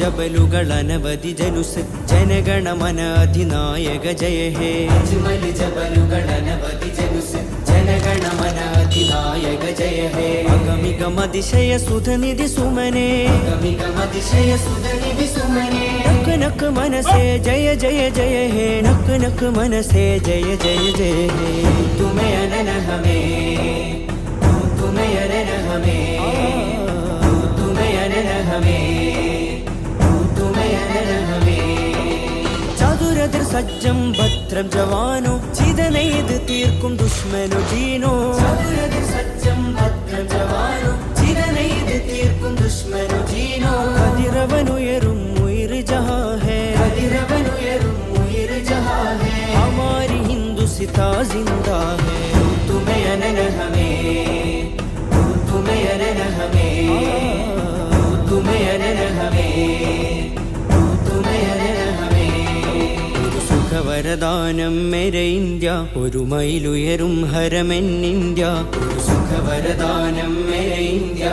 ജബലുകൾ അനവധി ജനുസ് ജനഗണമന അധിനായക ജയ ഹേ അജ്മൽ ജബലുകൾ അനവധി ജനുസ് ജനഗണമന അധിനായക ജയ ഹേ അഗമികമതിശയ സുധനിധി സുമനേ അഗമികമതിശയ സുധനിധി സുമനേ നക്ക് നക്ക് മനസേ ജയ ജയ ജയ ഹേ നക്ക് നക്ക് മനസേ ജയ ജയ ജയ ഹേ തുമേ അനന ഹമേ തുമേ അനന ഹമേ തുമേ അനന ഹമേ തുമേ അനന ഹമേ ചതുരതിർ സജ്ജം ഭദ്രം ജവാനോ ചിതനെയ്ത് തീർക്കും ദുഷ്മനു ജീനോ ചതുരതിർ സജ്ജം ഭദ്രം ജവാനോ ചിതനെയ്ത് തീർക്കും ദുഷ്മനു ജീനോ കതിരവനുയരും ഉയർ ജഹാ ഹേ കതിരവനുയരും ഉയർ ജഹാ ഹേ ഹമാരി ഹിന്ദുസിതാ ജിന്ദാ ഹേ തുമേ അനന ഹമേ തുമേ അനന ഹമേ തുമേ അനന ഹമേ തുമേ അനന ഹമേ ഒരു സുഖവരദാനം മേരെ ഇന്ത്യ ഒരു മൈലുയരും ഹരമെൻ ഇന്ത്യ ഒരു സുഖവരദാനം മേരെ ഇന്ത്യ